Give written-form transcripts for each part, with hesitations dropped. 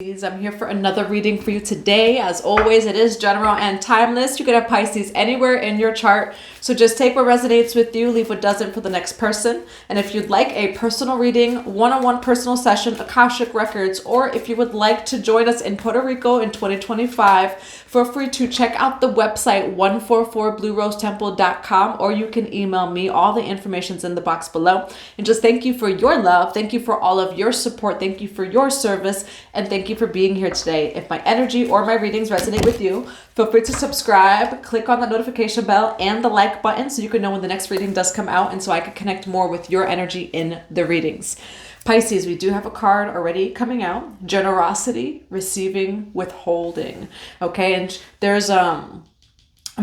I'm here for another reading for you today. As always, it is general and timeless. You could have Pisces anywhere in your chart. So just take what resonates with you, leave what doesn't for the next person. And if you'd like a personal reading, one-on-one personal session, Akashic records, or if you would like to join us in Puerto Rico in 2025, feel free to check out the website 144bluerosetemple.com, or you can email me. All the information's in the box below. And just thank you for your love. Thank you for all of your support. Thank you for your service. And thank you for being here today. If my energy or my readings resonate with you, feel free to subscribe, click on the notification bell and the like button so you can know when the next reading does come out and so I can connect more with your energy in the readings. Pisces, we do have a card already coming out. Generosity, receiving, withholding. Okay, and there's I'm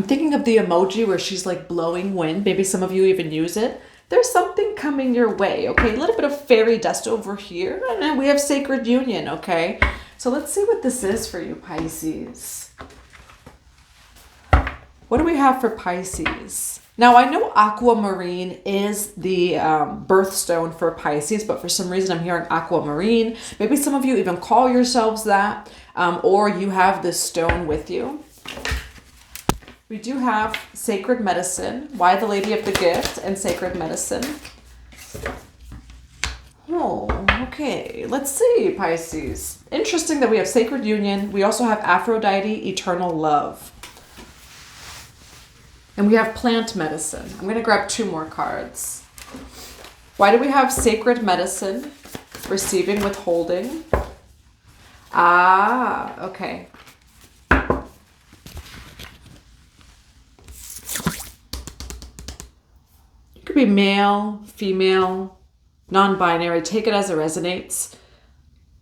thinking of the emoji where she's like blowing wind. Maybe some of you even use it. There's something coming your way, okay? A little bit of fairy dust over here. And then we have sacred union, okay? So let's see what this is for you, Pisces. What do we have for Pisces? Now, I know aquamarine is the birthstone for Pisces, but for some reason I'm hearing aquamarine. Maybe some of you even call yourselves that, or you have this stone with you. We do have sacred medicine. Why the Lady of the Gift and sacred medicine? Oh, okay. Let's see, Pisces. Interesting that we have sacred union. We also have Aphrodite, eternal love. And we have plant medicine. I'm going to grab two more cards. Why do we have sacred medicine, receiving, withholding? Ah, okay. It could be male, female, non-binary. Take it as it resonates.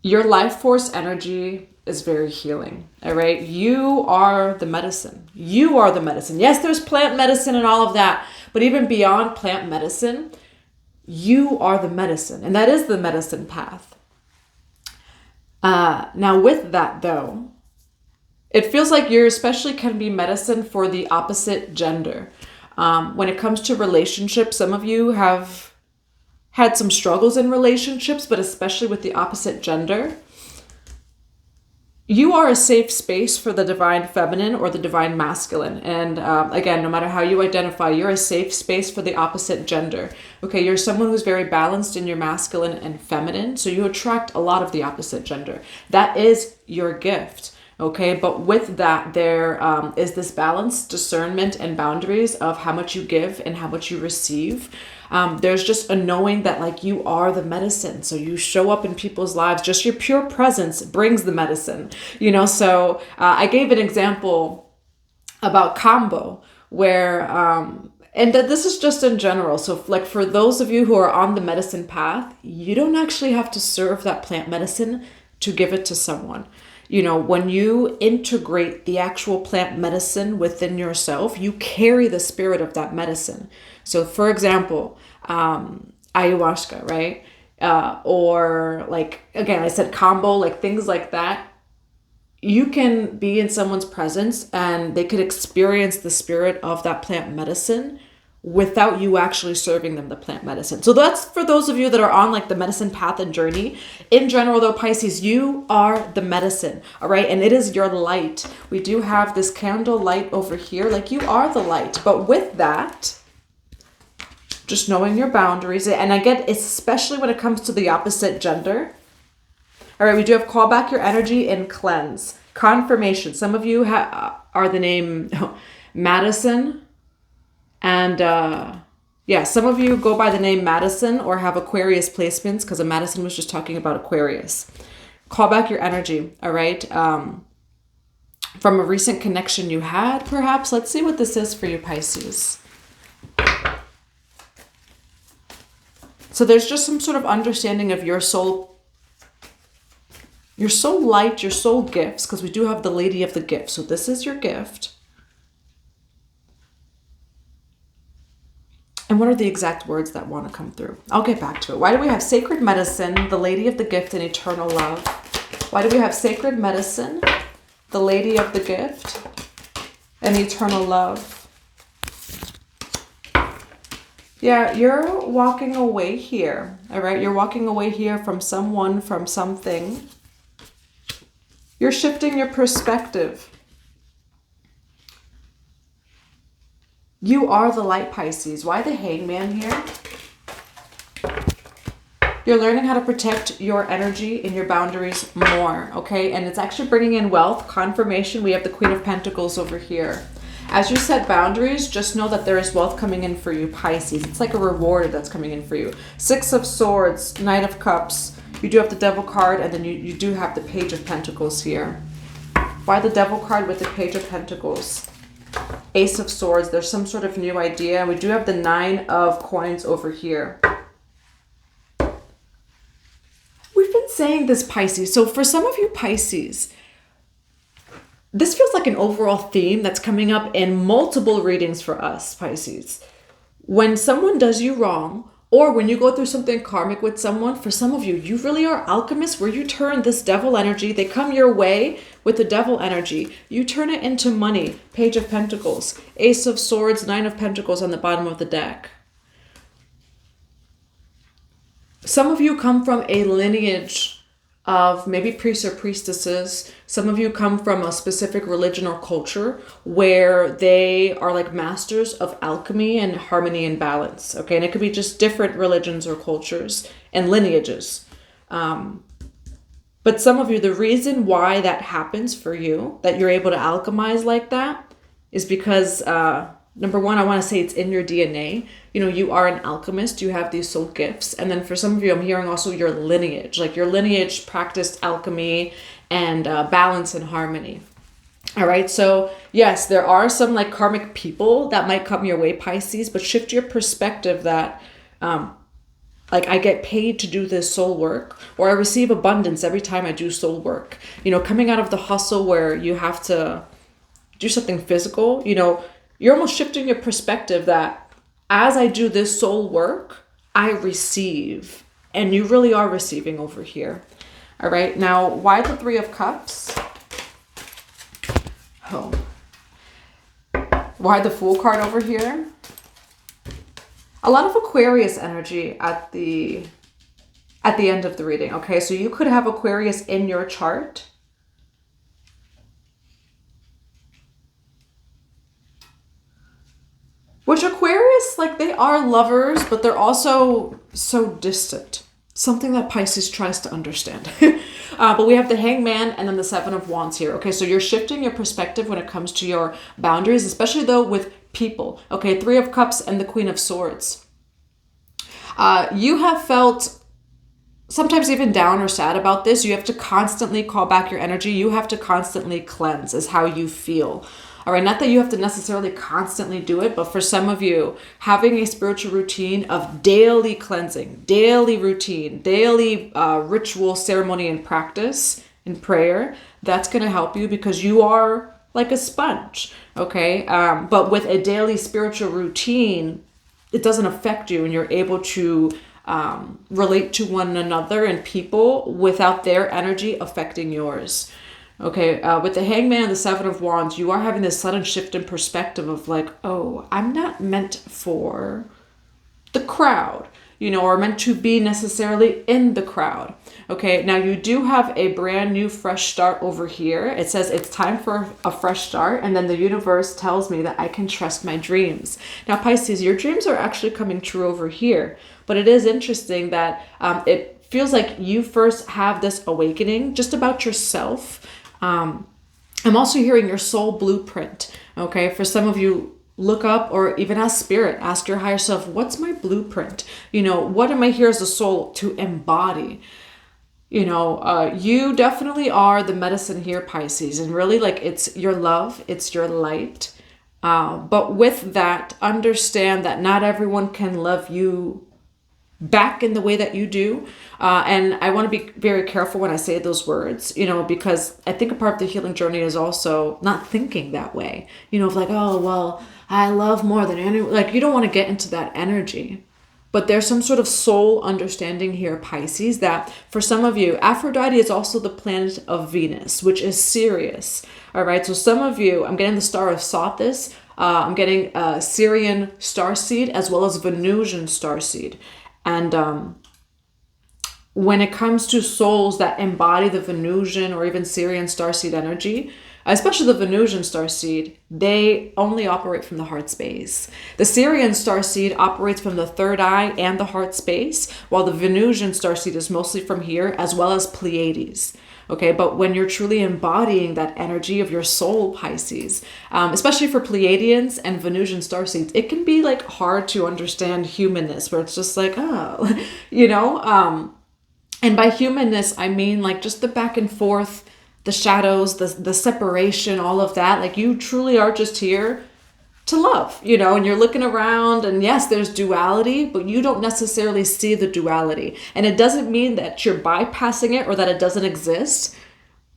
Your life force energy is very healing. All right. You are the medicine. You are the medicine. Yes, there's plant medicine and all of that, but even beyond plant medicine, you are the medicine. And that is the medicine path. Now with that though, it feels like you especially can be medicine for the opposite gender. When it comes to relationships, some of you have had some struggles in relationships, but especially with the opposite gender. You are a safe space for the divine feminine or the divine masculine. And again, no matter how you identify, you're a safe space for the opposite gender. Okay, you're someone who's very balanced in your masculine and feminine. So you attract a lot of the opposite gender. That is your gift. Okay, but with that, there is this balance, discernment, and boundaries of how much you give and how much you receive. There's just a knowing that like you are the medicine. So you show up in people's lives, just your pure presence brings the medicine, you know? So I gave an example about combo where, and that this is just in general. So like for those of you who are on the medicine path, you don't actually have to serve that plant medicine to give it to someone. You know, when you integrate the actual plant medicine within yourself, you carry the spirit of that medicine. So for example, ayahuasca, right? Or like, again, I said combo, like things like that. You can be in someone's presence and they could experience the spirit of that plant medicine without you actually serving them the plant medicine. So that's for those of you that are on like the medicine path and journey. In general though, Pisces, you are the medicine, all right? And it is your light. We do have this candle light over here, like you are the light. But with that, just knowing your boundaries, and I get especially when it comes to the opposite gender. All right, we do have call back your energy and cleanse. Confirmation. Some of you are the name Madison. And yeah, some of you go by the name Madison or have Aquarius placements because Madison was just talking about Aquarius. Call back your energy, all right? From a recent connection you had, perhaps. Let's see what this is for you, Pisces. So there's just some sort of understanding of your soul light, your soul gifts, because we do have the Lady of the Gift. So this is your gift. And what are the exact words that want to come through? I'll get back to it. Why do we have sacred medicine, the Lady of the Gift, and eternal love? Why do we have sacred medicine, the Lady of the Gift, and eternal love? Yeah, you're walking away here, all right? You're walking away here from someone, from something. You're shifting your perspective. You are the light, Pisces. Why the Hangman here? You're learning how to protect your energy and your boundaries more, okay? And it's actually bringing in wealth, confirmation. We have the Queen of Pentacles over here. As you set boundaries, just know that there is wealth coming in for you, Pisces. It's like a reward that's coming in for you. Six of Swords, Knight of Cups. You do have the Devil card, and then you do have the Page of Pentacles here. Why the Devil card with the Page of Pentacles? Ace of Swords. There's some sort of new idea. We do have the Nine of Coins over here. We've been saying this, Pisces. So for some of you Pisces, this feels like an overall theme that's coming up in multiple readings for us, Pisces. When someone does you wrong, or when you go through something karmic with someone, for some of you, you really are alchemists where you turn this devil energy, they come your way with the devil energy. You turn it into money. Page of Pentacles, Ace of Swords, Nine of Pentacles on the bottom of the deck. Some of you come from a lineage of maybe priests or priestesses. Some of you come from a specific religion or culture where they are like masters of alchemy and harmony and balance. Okay, and it could be just different religions or cultures and lineages. But some of you, the reason why that happens for you, that you're able to alchemize like that, is because number one, I want to say it's in your DNA. You know, you are an alchemist. You have these soul gifts. And then for some of you, I'm hearing also your lineage. Like your lineage practiced alchemy and balance and harmony. All right. So yes, there are some like karmic people that might come your way, Pisces. But shift your perspective that like I get paid to do this soul work, or I receive abundance every time I do soul work. You know, coming out of the hustle where you have to do something physical, you know, you're almost shifting your perspective that as I do this soul work, I receive. And you really are receiving over here. All right. Now, why the Three of Cups? Oh. Why the Fool card over here? A lot of Aquarius energy at the end of the reading. Okay. So you could have Aquarius in your chart. Which Aquarius, like they are lovers, but they're also so distant. Something that Pisces tries to understand. But we have the Hangman and then the Seven of Wands here. Okay, so you're shifting your perspective when it comes to your boundaries, especially though with people. Okay, Three of Cups and the Queen of Swords. You have felt sometimes even down or sad about this. You have to constantly call back your energy. You have to constantly cleanse is how you feel. All right, not that you have to necessarily constantly do it, but for some of you, having a spiritual routine of daily cleansing, daily routine, daily ritual, ceremony, and practice and prayer, that's going to help you because you are like a sponge, okay? But with a daily spiritual routine, it doesn't affect you and you're able to relate to one another and people without their energy affecting yours. Okay, with the Hangman and the Seven of Wands, you are having this sudden shift in perspective of like, oh, I'm not meant for the crowd, you know, or meant to be necessarily in the crowd. Okay, now you do have a brand new fresh start over here. It says it's time for a fresh start. And then the universe tells me that I can trust my dreams. Now, Pisces, your dreams are actually coming true over here. But it is interesting that it feels like you first have this awakening just about yourself. I'm also hearing your soul blueprint. Okay, for some of you, look up or even ask spirit, ask your higher self, what's my blueprint? You know, what am I here as a soul to embody? You know, you definitely are the medicine here, Pisces, and really like it's your love, it's your light. But with that, understand that not everyone can love you back in the way that you do. And I want to be very careful when I say those words, you know, because I think a part of the healing journey is also not thinking that way, you know, of like, oh, well, I love more than anyone. Like, you don't want to get into that energy. But there's some sort of soul understanding here, Pisces, that for some of you, Aphrodite is also the planet of Venus, which is Sirius. All right. So some of you, I'm getting the star of Sothis. I'm getting Syrian starseed as well as Venusian starseed. And when it comes to souls that embody the Venusian or even Syrian starseed energy, especially the Venusian starseed, they only operate from the heart space. The Syrian starseed operates from the third eye and the heart space, while the Venusian starseed is mostly from here, as well as Pleiades. Okay, but when you're truly embodying that energy of your soul, Pisces, especially for Pleiadians and Venusian starseeds, it can be like hard to understand humanness, where it's just like, oh, you know, and by humanness, I mean like just the back and forth, the shadows, the separation, all of that. Like you truly are just here to love, you know, and you're looking around and yes, there's duality, but you don't necessarily see the duality. And it doesn't mean that you're bypassing it or that it doesn't exist.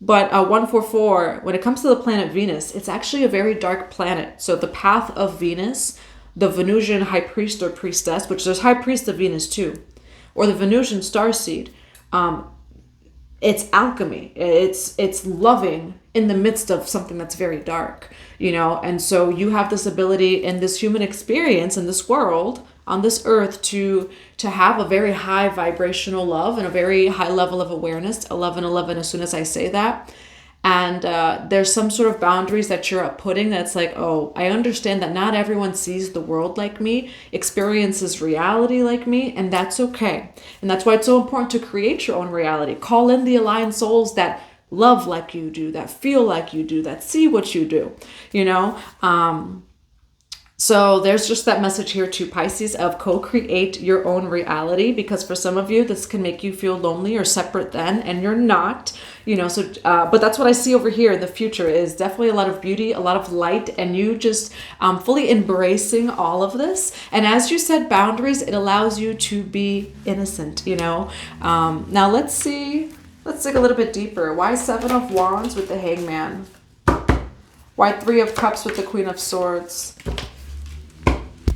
But 144, when it comes to the planet Venus, it's actually a very dark planet. So the path of Venus, the Venusian high priest or priestess, which there's high priest of Venus too, or the Venusian starseed, it's alchemy. It's loving in the midst of something that's very dark, you know. And so you have this ability in this human experience in this world on this earth to have a very high vibrational love and a very high level of awareness. 1111 as soon as I say that. And there's some sort of boundaries that you're putting that's like, oh, I understand that not everyone sees the world like me, experiences reality like me, and that's okay. And that's why it's so important to create your own reality. Call in the aligned souls that love like you do, that feel like you do, that see what you do, you know? So there's just that message here to Pisces of co-create your own reality, because for some of you, this can make you feel lonely or separate then, and you're not, you know, so, but that's what I see over here in the future is definitely a lot of beauty, a lot of light, and you just fully embracing all of this. And as you set boundaries, it allows you to be innocent, you know. Now let's dig a little bit deeper. Why 7 of Wands with the Hangman? Why 3 of Cups with the Queen of Swords?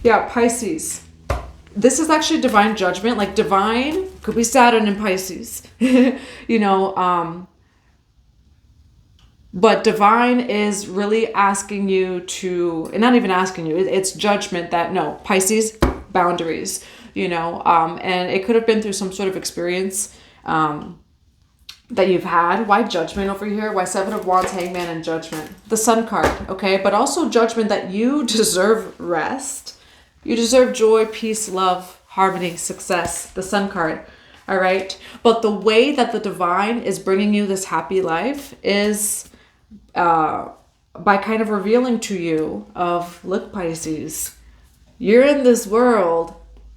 Yeah, Pisces. This is actually divine judgment. Like divine could be Saturn in Pisces, you know, but divine is really asking you to, and not even asking you, it's judgment that no, Pisces, boundaries, you know, and it could have been through some sort of experience that you've had. Why judgment over here? Why 7 of Wands, Hangman, and judgment? The Sun card, okay? But also judgment that you deserve rest. You deserve joy, peace, love, harmony, success. The Sun card, all right? But the way that the divine is bringing you this happy life is by kind of revealing to you of, look, Pisces, you're in this world.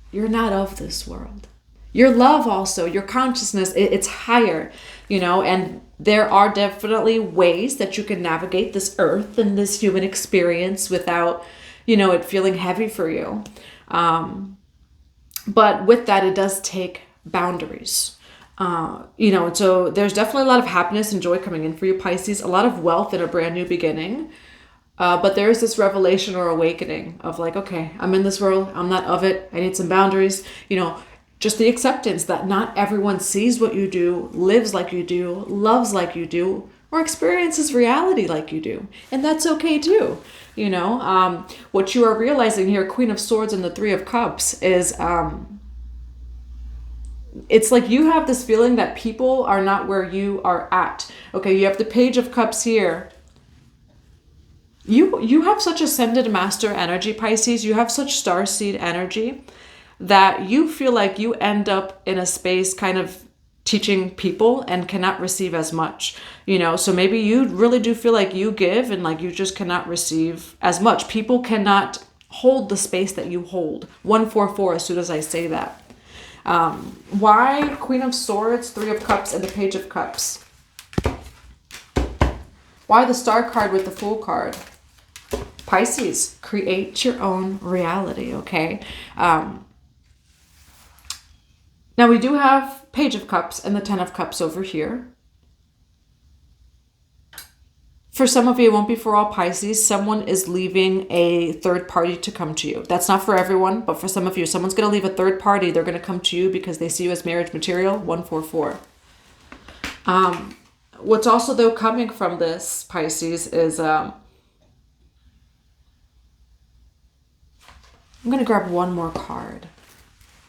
You're not of this world. Your love also, your consciousness, it's higher, you know, and there are definitely ways that you can navigate this earth and this human experience without, you know, it feeling heavy for you. But with that, it does take boundaries. You know, so there's definitely a lot of happiness and joy coming in for you, Pisces, a lot of wealth and a brand new beginning. But there is this revelation or awakening of like, okay, I'm in this world. I'm not of it. I need some boundaries, you know, just the acceptance that not everyone sees what you do, lives like you do, loves like you do, or experiences reality like you do. And that's okay too. You know, what you are realizing here, Queen of Swords and the 3 of Cups is, it's like you have this feeling that people are not where you are at. Okay, you have the Page of Cups here. You have such ascended master energy, Pisces. You have such starseed energy that you feel like you end up in a space kind of teaching people and cannot receive as much, you know. So maybe you really do feel like you give and like you just cannot receive as much. People cannot hold the space that you hold. 144 as soon as I say that. Why Queen of Swords, 3 of Cups, and the Page of Cups? Why the Star card with the Fool card? Pisces, create your own reality, okay? Now we do have Page of Cups and the 10 of Cups over here. For some of you, it won't be for all, Pisces. Someone is leaving a third party to come to you. That's not for everyone, but for some of you, someone's going to leave a third party. They're going to come to you because they see you as marriage material. 144. What's also, though, coming from this, Pisces, is... I'm going to grab one more card.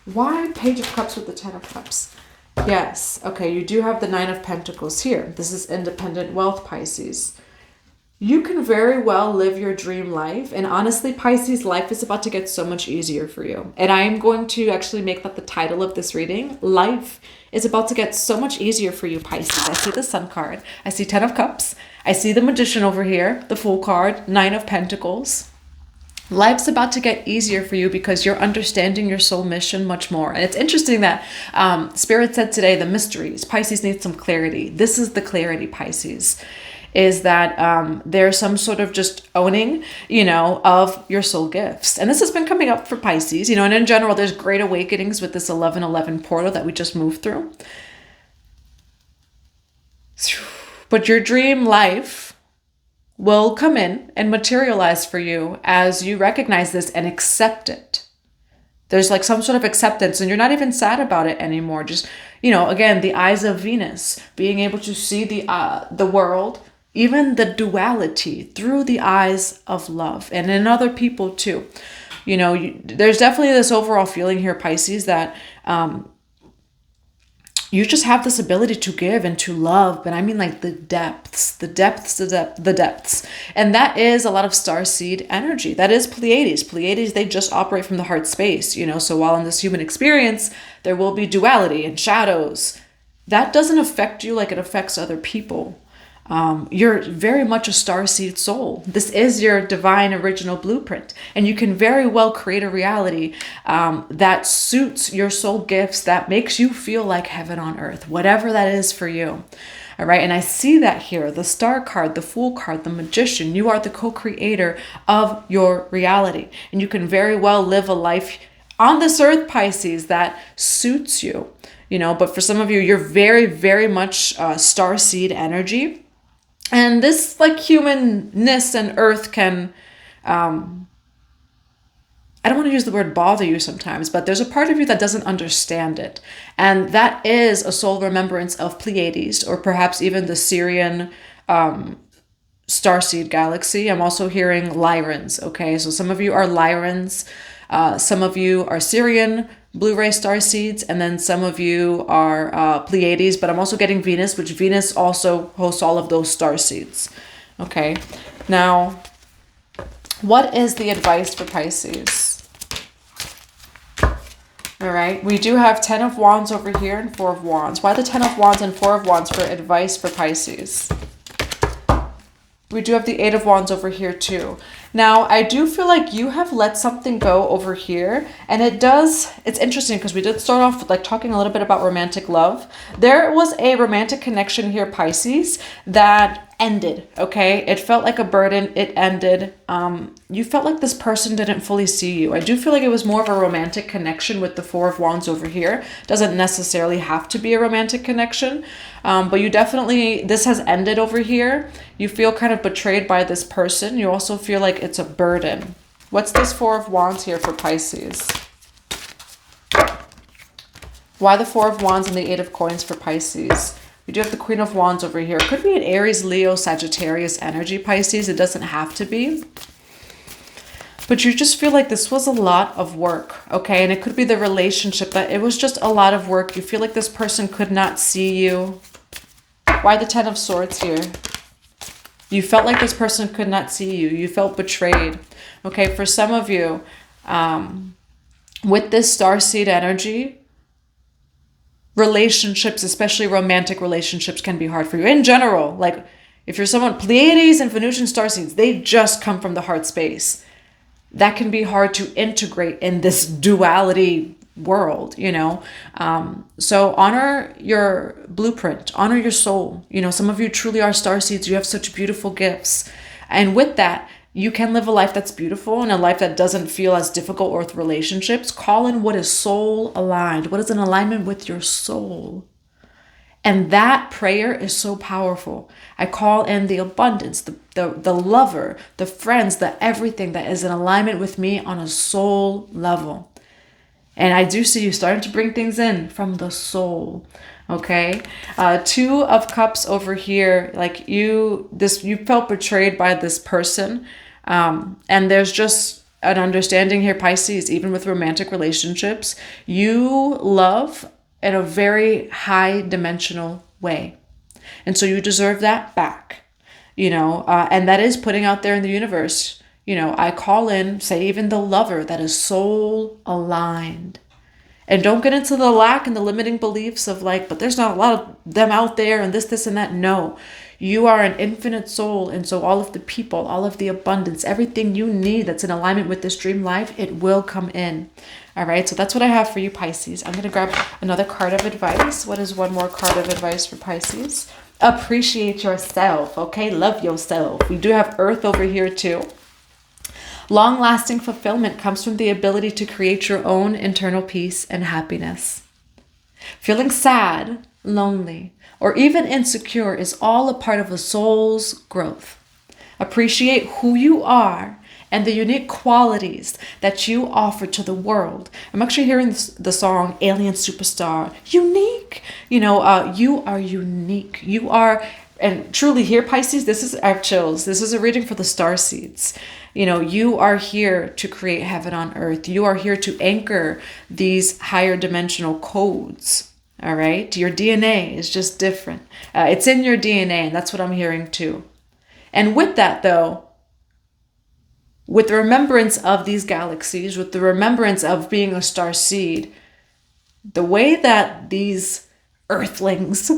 Why Page of Cups with the 10 of Cups? Yes. Okay, you do have the Nine of Pentacles here. This is independent wealth, Pisces. You can very well live your dream life. And honestly, Pisces, life is about to get so much easier for you. And I am going to actually make that the title of this reading. Life is about to get so much easier for you, Pisces. I see the Sun card. I see 10 of Cups. I see the Magician over here, the Fool card, 9 of Pentacles. Life's about to get easier for you because you're understanding your soul mission much more. And it's interesting that Spirit said today, the mysteries. Pisces needs some clarity. This is the clarity, Pisces, is that there's some sort of just owning, you know, of your soul gifts. And this has been coming up for Pisces, you know, and in general, there's great awakenings with this 1111 portal that we just moved through. But your dream life will come in and materialize for you as you recognize this and accept it. There's like some sort of acceptance and you're not even sad about it anymore. Just, you know, again, the eyes of Venus, being able to see the world, even the duality through the eyes of love and in other people too. You know, there's definitely this overall feeling here, Pisces, that you just have this ability to give and to love, but I mean like the depths. And that is a lot of Starseed energy. That is Pleiades. Pleiades, they just operate from the heart space, you know, so while in this human experience, there will be duality and shadows. That doesn't affect you like it affects other people. You're very much a starseed soul. This is your divine original blueprint, and you can very well create a reality that suits your soul gifts, that makes you feel like heaven on earth, whatever that is for you. All right. And I see that here, the Star card, the Fool card, the Magician. You are the co-creator of your reality, and you can very well live a life on this earth, Pisces, that suits you, you know. But for some of you, you're very, very much starseed energy. And this like humanness and earth can, I don't want to use the word bother you sometimes, but there's a part of you that doesn't understand it. And that is a soul remembrance of Pleiades, or perhaps even the Syrian starseed galaxy. I'm also hearing Lyrans. Okay, so some of you are Lyrans. Some of you are Syrian Blu-ray starseeds, and then some of you are Pleiades, but I'm also getting Venus, which Venus also hosts all of those starseeds. Okay, now, what is the advice for Pisces? All right, we do have 10 of Wands over here and 4 of Wands. Why the 10 of Wands and 4 of Wands for advice for Pisces? We do have the 8 of Wands over here too. Now, I do feel like you have let something go over here, and it's interesting because we did start off with like talking a little bit about romantic love. There was a romantic connection here, Pisces, that ended, okay? It felt like a burden. It ended. You felt like this person didn't fully see you. I do feel like it was more of a romantic connection with the 4 of Wands over here. Doesn't necessarily have to be a romantic connection, but you definitely, this has ended over here. You feel kind of betrayed by this person. You also feel like it's a burden. What's this 4 of Wands here for Pisces? Why the 4 of Wands and the 8 of Coins for Pisces? We do have the Queen of Wands over here. It could be an Aries, Leo, Sagittarius energy, Pisces. It doesn't have to be. But you just feel like this was a lot of work, okay? And it could be the relationship, that it was just a lot of work. You feel like this person could not see you. Why the 10 of Swords here? You felt like this person could not see you. You felt betrayed. Okay, for some of you, with this starseed energy, relationships, especially romantic relationships, can be hard for you. In general, like if you're someone, Pleiades and Venusian starseeds, they just come from the heart space. That can be hard to integrate in this duality world, you know. So honor your blueprint, honor your soul. You know, some of you truly are starseeds. You have such beautiful gifts. And with that, you can live a life that's beautiful and a life that doesn't feel as difficult with relationships. Call in what is soul aligned, what is in alignment with your soul. And that prayer is so powerful. I call in the abundance, the lover, the friends, the everything that is in alignment with me on a soul level. And I do see you starting to bring things in from the soul. Okay. 2 of Cups over here. Like you felt betrayed by this person. And there's just an understanding here, Pisces, even with romantic relationships, you love in a very high dimensional way. And so you deserve that back, you know, and that is putting out there in the universe, you know, I call in, say, even the lover that is soul aligned. And don't get into the lack and the limiting beliefs of like, but there's not a lot of them out there and this and that. No, you are an infinite soul. And so all of the people, all of the abundance, everything you need that's in alignment with this dream life, it will come in. All right. So that's what I have for you, Pisces. I'm going to grab another card of advice. What is one more card of advice for Pisces? Appreciate yourself. Okay. Love yourself. We do have Earth over here too. Long-lasting fulfillment comes from the ability to create your own internal peace and happiness. Feeling sad, lonely, or even insecure is all a part of a soul's growth. Appreciate who you are and the unique qualities that you offer to the world. I'm actually hearing the song Alien Superstar. Unique. You know, you are unique. You are, and truly here, Pisces, this is, I have chills. This is a reading for the Starseeds. You know, you are here to create heaven on earth. You are here to anchor these higher dimensional codes. All right. Your DNA is just different. It's in your DNA. And that's what I'm hearing too. And with that, though, with the remembrance of these galaxies, with the remembrance of being a starseed, the way that these earthlings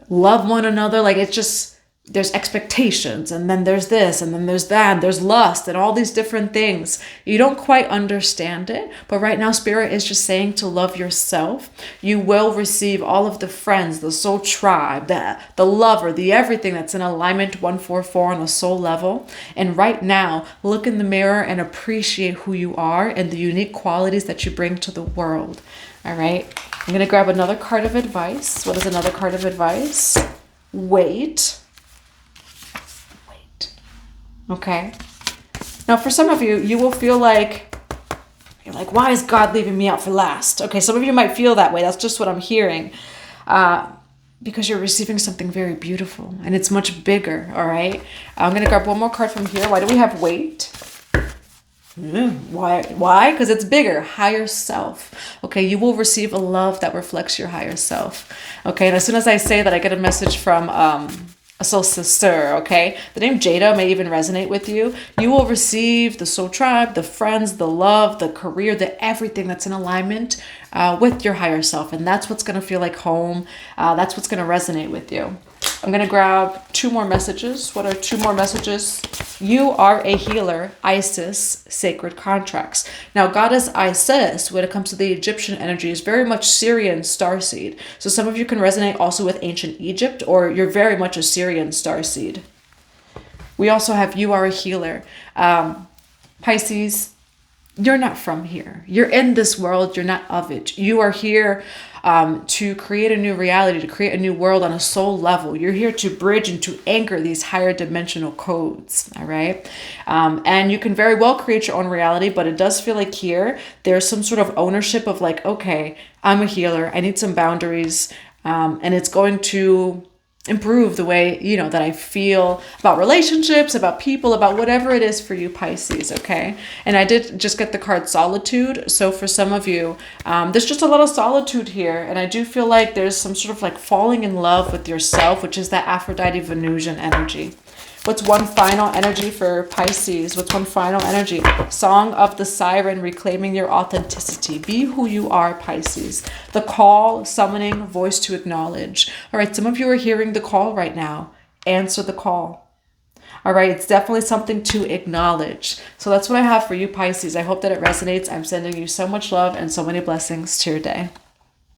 love one another, like it's just, there's expectations, and then there's this, and then there's that, and there's lust, and all these different things. You don't quite understand it, but right now Spirit is just saying to love yourself. You will receive all of the friends, the soul tribe, the lover, the everything that's in alignment 144 on a soul level. And right now, look in the mirror and appreciate who you are and the unique qualities that you bring to the world. All right, I'm going to grab another card of advice. What is another card of advice? Wait. Okay. Now, for some of you, you will feel like, you're like, why is God leaving me out for last? Okay, some of you might feel that way. That's just what I'm hearing. Because you're receiving something very beautiful and it's much bigger, all right? I'm going to grab one more card from here. Why do we have wait? Why? Because it's bigger. Higher self. Okay, you will receive a love that reflects your higher self. Okay, and as soon as I say that, I get a message from a soul sister, okay? The name Jada may even resonate with you. You will receive the soul tribe, the friends, the love, the career, the everything that's in alignment with your higher self. And that's what's going to feel like home. That's what's going to resonate with you. I'm going to grab two more messages. What are two more messages? You are a healer, Isis, sacred contracts. Now, goddess Isis, when it comes to the Egyptian energy, is very much Syrian starseed. So some of you can resonate also with ancient Egypt, or you're very much a Syrian starseed. We also have you are a healer. Pisces, you're not from here. You're in this world. You're not of it. You are here to create a new reality, to create a new world on a soul level. You're here to bridge and to anchor these higher dimensional codes. All right. And you can very well create your own reality, but it does feel like here there's some sort of ownership of like, okay, I'm a healer. I need some boundaries. And it's going to improve the way, you know, that I feel about relationships, about people, about whatever it is for you, Pisces, okay? And I did just get the card solitude. So for some of you, there's just a lot of solitude here. And I do feel like there's some sort of like falling in love with yourself, which is that Aphrodite Venusian energy. What's one final energy for Pisces? What's one final energy? Song of the Siren, reclaiming your authenticity. Be who you are, Pisces. The call, summoning, voice to acknowledge. All right, some of you are hearing the call right now. Answer the call. All right, it's definitely something to acknowledge. So that's what I have for you, Pisces. I hope that it resonates. I'm sending you so much love and so many blessings to your day.